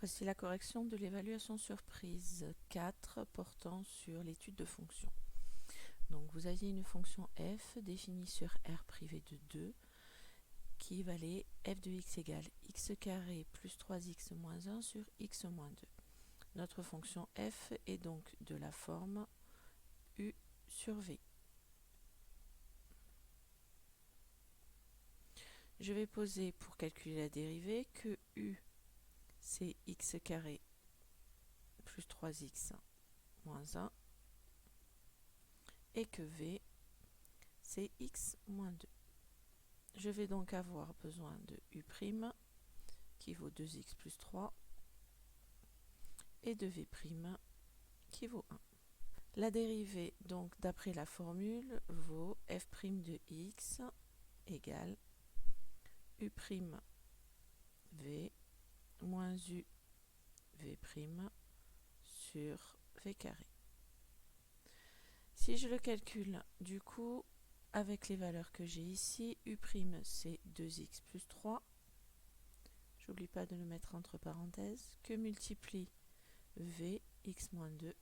Voici la correction de l'évaluation surprise 4 portant sur l'étude de fonctions. Donc vous aviez une fonction f définie sur R privé de 2 qui valait f de x égale x carré plus 3x moins 1 sur x moins 2. Notre fonction f est donc de la forme u sur v. Je vais poser pour calculer la dérivée que u c'est x carré plus 3x moins 1 et que v c'est x moins 2. Je vais donc avoir besoin de u' qui vaut 2x plus 3 et de v' qui vaut 1. La dérivée, donc d'après la formule, vaut f' de x égale u' v moins u v' sur v carré. Si je le calcule, du coup, avec les valeurs que j'ai ici, u' c'est 2x plus 3, j'oublie pas de le mettre entre parenthèses, que multiplie v, x moins 2,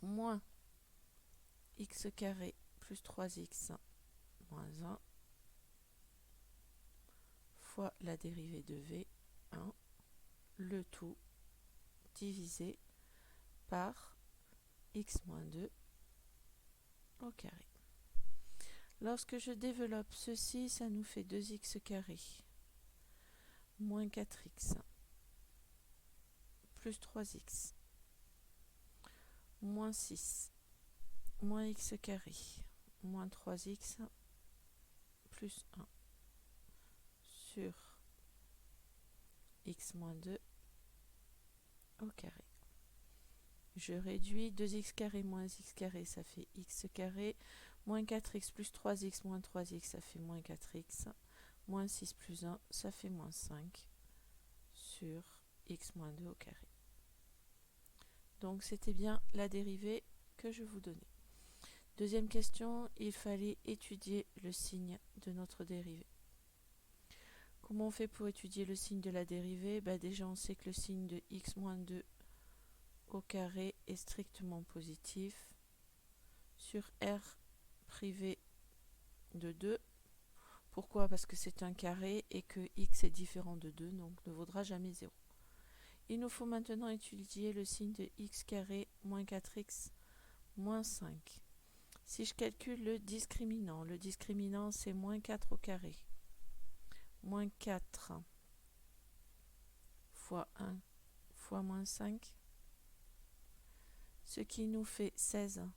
moins x carré plus 3x moins 1, fois la dérivée de v, 1, le tout divisé par x moins 2 au carré. Lorsque je développe ceci, ça nous fait 2x carré moins 4x plus 3x moins 6 moins x carré moins 3x plus 1 sur x moins 2 au carré. Je réduis 2x carré moins x carré, ça fait x carré, moins 4x plus 3x moins 3x, ça fait moins 4x, moins 6 plus 1, ça fait moins 5 sur x moins 2 au carré. Donc c'était bien la dérivée que je vous donnais. Deuxième question, il fallait étudier le signe de notre dérivée. Comment on fait pour étudier le signe de la dérivée? Déjà on sait que le signe de x moins 2 au carré est strictement positif sur R privé de 2. Pourquoi? Parce que c'est un carré et que x est différent de 2, donc ne vaudra jamais 0. Il nous faut maintenant étudier le signe de x carré moins 4x moins 5. Si je calcule le discriminant c'est moins 4 au carré. Moins 4 fois 1 fois moins 5, ce qui nous fait 16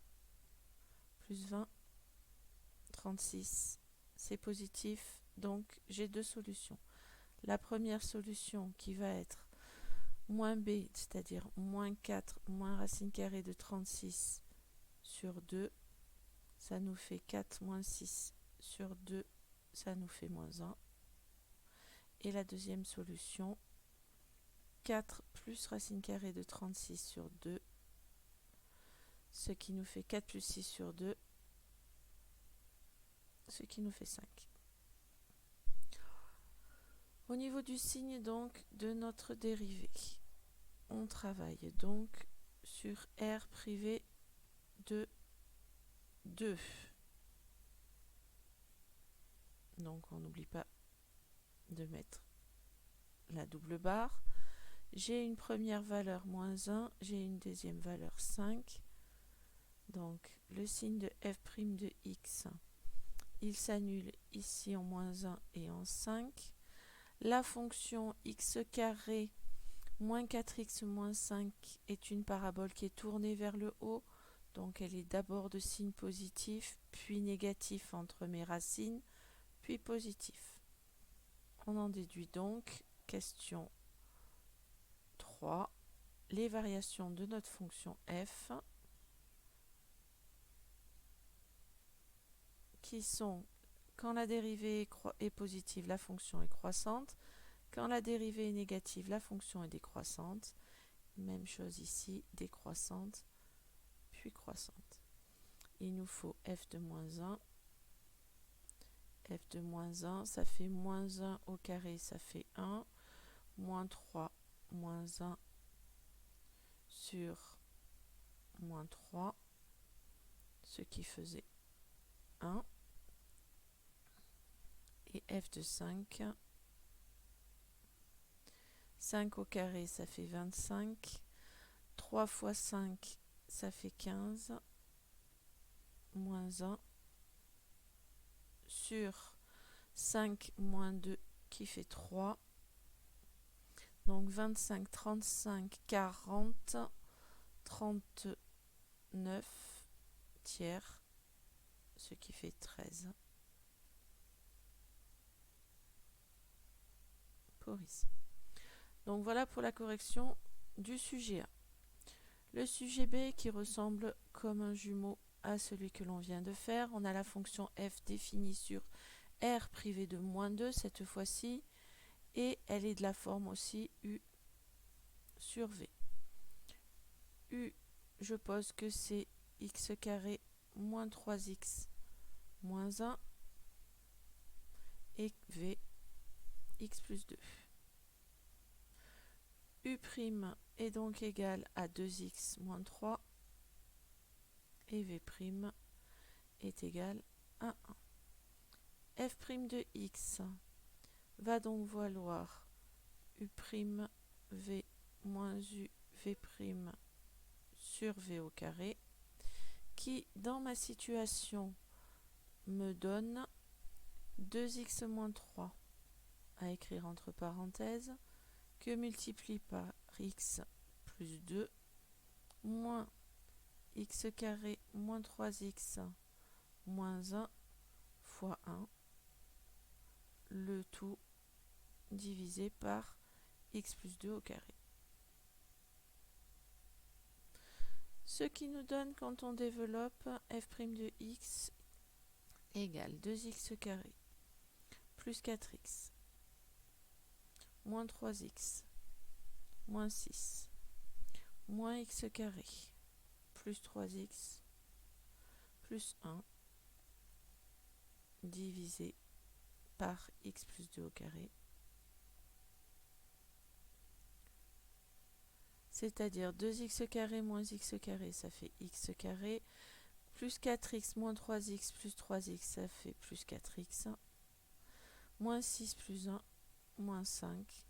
plus 20, 36. C'est positif, donc j'ai deux solutions. La première solution qui va être moins b, c'est-à-dire moins 4 moins racine carrée de 36 sur 2, ça nous fait 4 moins 6 sur 2, ça nous fait moins 1. Et la deuxième solution, 4 plus racine carrée de 36 sur 2, ce qui nous fait 4 plus 6 sur 2, ce qui nous fait 5. Au niveau du signe donc de notre dérivée, on travaille donc sur R privé de 2. Donc on n'oublie pas de mettre la double barre. J'ai une première valeur moins 1, j'ai une deuxième valeur 5. Donc le signe de f' de x, il s'annule ici en moins 1 et en 5. La fonction x carré moins 4x moins 5 est une parabole qui est tournée vers le haut. Donc elle est d'abord de signe positif, puis négatif entre mes racines, puis positif. On en déduit donc, question 3, les variations de notre fonction f qui sont, quand la dérivée est positive, la fonction est croissante, quand la dérivée est négative, la fonction est décroissante. Même chose ici, décroissante, puis croissante. Il nous faut f de moins 1. f de moins 1, ça fait moins 1 au carré, ça fait 1. Moins 3 moins 1 sur moins 3, ce qui faisait 1. Et f de 5. 5 au carré, ça fait 25. 3 fois 5, ça fait 15. Moins 1 sur 5 moins 2 qui fait 3. Donc 25, 35, 40, 39 tiers, ce qui fait 13 pour ici. Donc voilà pour la correction du sujet A. Le sujet B qui ressemble comme un jumeau à celui que l'on vient de faire. On a la fonction f définie sur R privé de moins 2 cette fois-ci. Et elle est de la forme aussi U sur V. U, je pose que c'est x carré moins 3x moins 1 et V, x plus 2. U' est donc égal à 2x moins 3 et V' est égal à 1. F' de x va donc valoir u'V moins u V' sur V au carré, qui dans ma situation me donne 2x moins 3 à écrire entre parenthèses, que multiplie par x plus 2 moins x carré moins 3x moins 1 fois 1, le tout divisé par x plus 2 au carré. Ce qui nous donne, quand on développe, f' de x égale 2x carré plus 4x moins 3x moins 6 moins x carré plus 3x plus 1 divisé par x plus 2 au carré, c'est-à-dire 2x carré moins x carré, ça fait x carré, plus 4x moins 3x plus 3x, ça fait plus 4x, moins 6 plus 1, moins 5,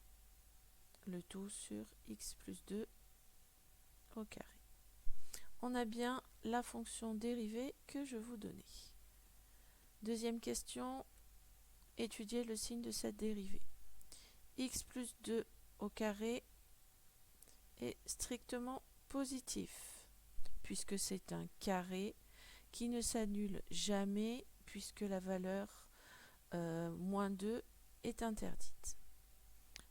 le tout sur x plus 2 au carré. On a bien la fonction dérivée que je vous donnais. Deuxième question, étudier le signe de cette dérivée. X plus 2 au carré est strictement positif, puisque c'est un carré qui ne s'annule jamais, puisque la valeur moins 2 est interdite.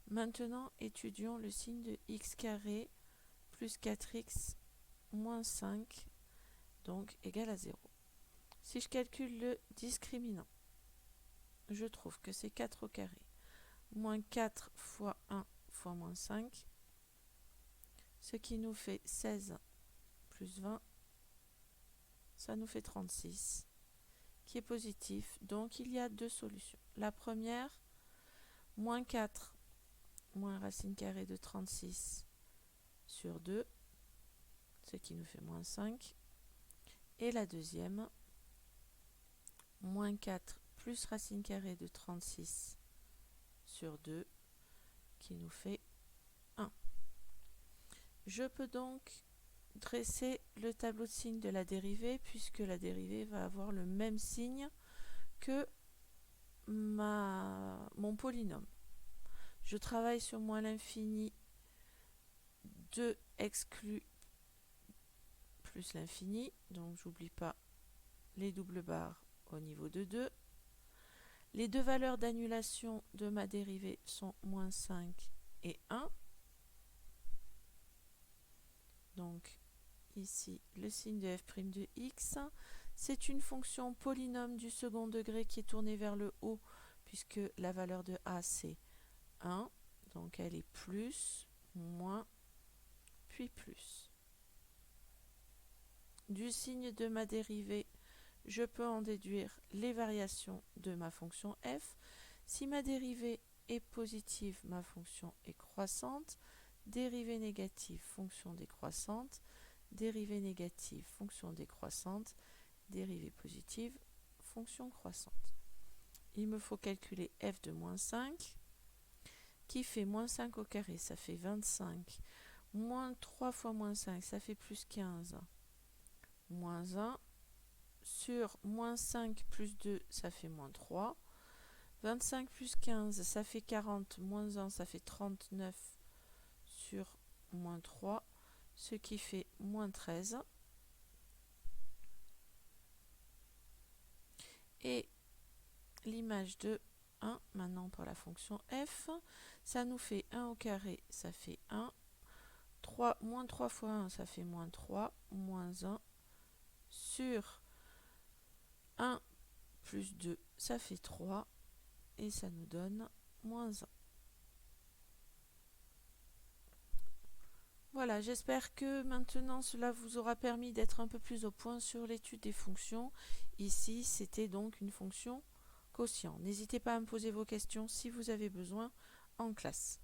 Maintenant, étudions le signe de x carré plus 4x moins 5, donc égal à 0. Si je calcule le discriminant, je trouve que c'est 4 au carré, moins 4 fois 1 fois moins 5, ce qui nous fait 16 plus 20, ça nous fait 36, qui est positif. Donc il y a deux solutions. La première, moins 4 moins racine carrée de 36 sur 2, ce qui nous fait moins 5. Et la deuxième, moins 4 plus racine carrée de 36 sur 2, qui nous fait 1. Je peux donc dresser le tableau de signes de la dérivée, puisque la dérivée va avoir le même signe que mon polynôme. Je travaille sur moins l'infini, 2 exclut plus l'infini, donc j'oublie pas les doubles barres au niveau de 2. Les deux valeurs d'annulation de ma dérivée sont moins 5 et 1. Donc ici, le signe de f' de x, c'est une fonction polynôme du second degré qui est tournée vers le haut, puisque la valeur de a c'est 1, donc elle est plus, moins, puis plus. Du signe de ma dérivée, je peux en déduire les variations de ma fonction f. Si ma dérivée est positive, ma fonction est croissante. dérivée négative, fonction décroissante, dérivée négative, fonction décroissante, dérivée positive, fonction croissante. Il me faut calculer f de moins 5, qui fait moins 5 au carré, ça fait 25. Moins 3 fois moins 5, ça fait plus 15. Moins 1. Sur moins 5 plus 2, ça fait moins 3. 25 plus 15, ça fait 40. Moins 1, ça fait 39 sur moins 3, ce qui fait moins 13. Et l'image de 1, maintenant pour la fonction f, ça nous fait 1 au carré, ça fait 1. 3, moins 3 fois 1, ça fait moins 3, moins 1, sur 1 plus 2, ça fait 3, et ça nous donne moins 1. Voilà, j'espère que maintenant cela vous aura permis d'être un peu plus au point sur l'étude des fonctions. Ici, c'était donc une fonction quotient. N'hésitez pas à me poser vos questions si vous avez besoin en classe.